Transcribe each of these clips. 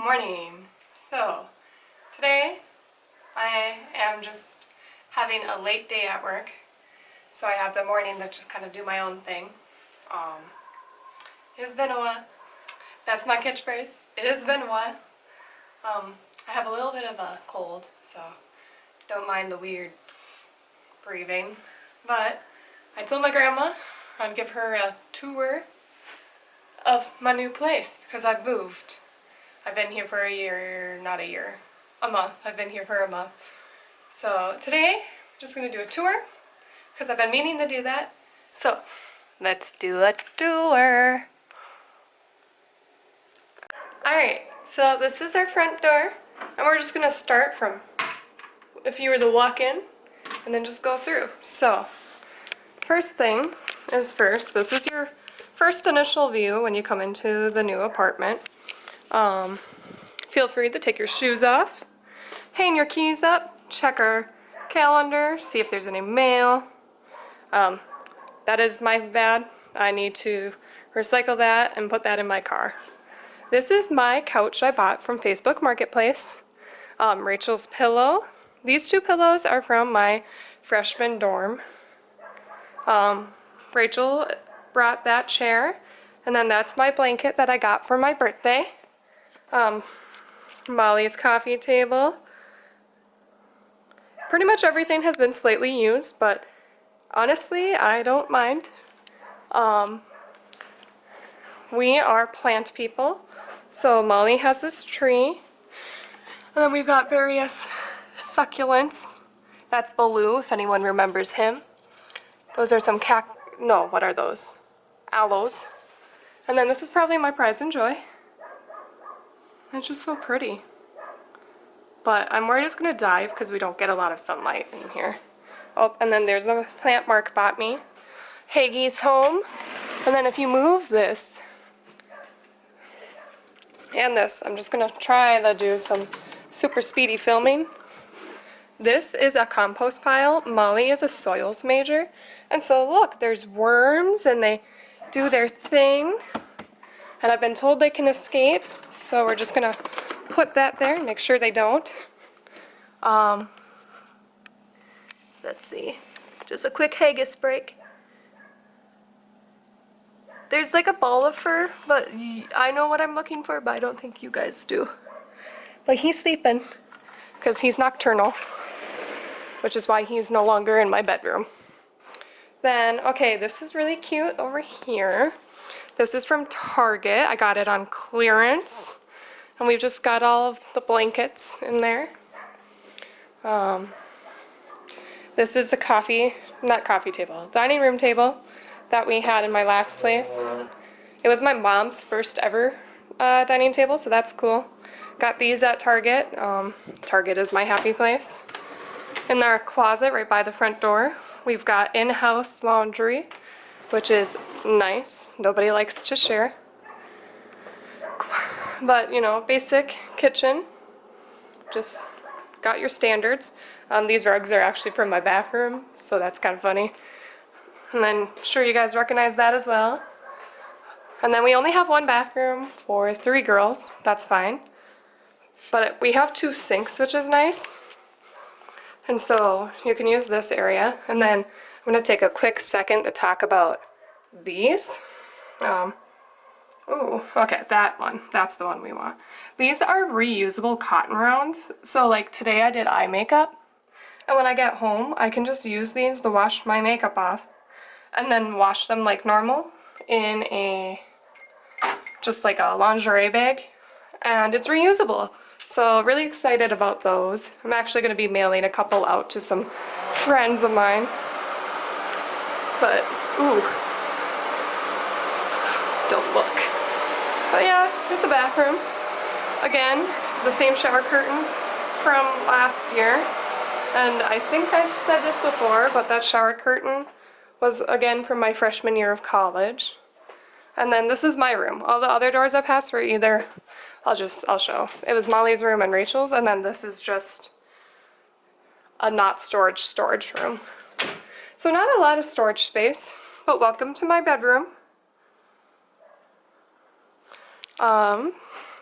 morning. So today I am just having a late day at work, so I have the morning to just kind of do my own thing. It's been a while. That's my catchphrase. It has been a while. I have a little bit of a cold, so don't mind the weird breathing. But I told my grandma I'd give her a tour of my new place because I've moved. I've been here for a month. I've been here for a month. So today, I'm just gonna do a tour because I've been meaning to do that. So let's do a tour. Alright, so this is our front door, and we're just gonna start from if you were to walk in and then just go through. So first thing is first, this is your first initial view when you come into the new apartment. Feel free to take your shoes off, hang your keys up, check our calendar, see if there's any mail. That is my bad. I need to recycle that and put that in my car. This is my couch I bought from Facebook Marketplace. Rachel's pillow. These two pillows are from my freshman dorm. Rachel brought that chair, and then that's my blanket that I got for my birthday. Molly's coffee table. Pretty much everything has been slightly used, but honestly, I don't mind. We are plant people, so Molly has this tree, and then we've got various succulents. That's Baloo, if anyone remembers him. Those are some what are those? Aloes. And then this is probably my pride and joy. It's just so pretty. But I'm worried it's gonna die because we don't get a lot of sunlight in here. Oh, and then there's a plant Mark bought me. Haggie's home. And then if you move this and this, I'm just gonna try to do some super speedy filming. This is a compost pile. Molly is a soils major. And so look, there's worms and they do their thing. And I've been told they can escape, so we're just gonna put that there and make sure they don't. Let's see, just a quick haggis break. There's like a ball of fur, but I know what I'm looking for, but I don't think you guys do. But he's sleeping, because he's nocturnal, which is why he's no longer in my bedroom. Then, okay, this is really cute over here. This is from Target. I got it on clearance. And we've just got all of the blankets in there. This is the dining room table that we had in my last place. It was my mom's first ever dining table, so that's cool. Got these at Target. Target is my happy place. In our closet right by the front door, we've got in-house laundry, which is nice. Nobody likes to share. But, you know, basic kitchen. Just got your standards. These rugs are actually from my bathroom, so that's kind of funny. And then, I'm sure you guys recognize that as well. And then we only have one bathroom for 3 girls. That's fine. But we have 2 sinks, which is nice. And so you can use this area. And then I'm going to take a quick second to talk about these. Okay, that one. That's the one we want. These are reusable cotton rounds. So like today I did eye makeup. And when I get home, I can just use these to wash my makeup off. And then wash them like normal in just like a lingerie bag. And it's reusable. So really excited about those. I'm actually going to be mailing a couple out to some friends of mine. But, ooh. Don't look. But yeah, it's a bathroom. Again, the same shower curtain from last year. And I think I've said this before, but that shower curtain was again from my freshman year of college. And then this is my room. All the other doors I passed were either, I'll show. It was Molly's room and Rachel's, and then this is just a not storage room. So not a lot of storage space, but welcome to my bedroom.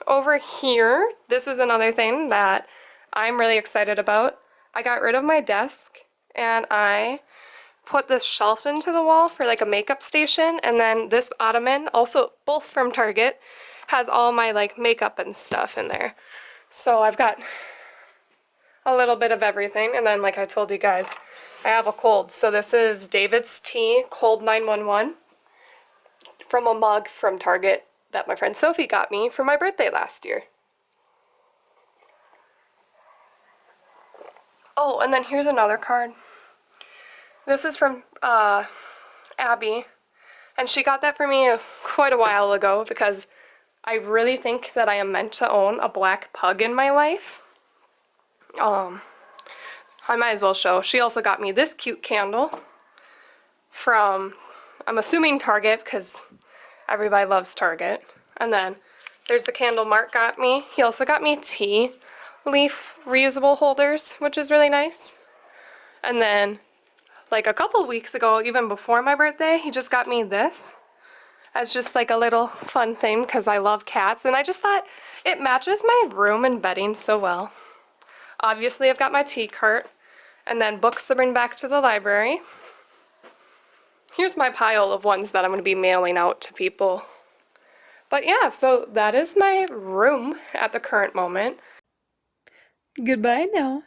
over here, this is another thing that I'm really excited about. I got rid of my desk and I put this shelf into the wall for like a makeup station, and then this ottoman, also both from Target, has all my like makeup and stuff in there. So I've got a little bit of everything, and then like I told you guys, I have a cold. So this is David's Tea Cold 911 from a mug from Target that my friend Sophie got me for my birthday last year. Oh, and then here's another card. This is from Abby, and she got that for me quite a while ago because I really think that I am meant to own a black pug in my life. I might as well show. She also got me this cute candle from, I'm assuming Target, because everybody loves Target. And then there's the candle Mark got me. He also got me tea leaf reusable holders, which is really nice. And then like a couple weeks ago, even before my birthday, he just got me this as just like a little fun thing because I love cats, and I just thought it matches my room and bedding so well. Obviously, I've got my tea cart and then books to bring back to the library. Here's my pile of ones that I'm going to be mailing out to people. But yeah, so that is my room at the current moment. Goodbye now.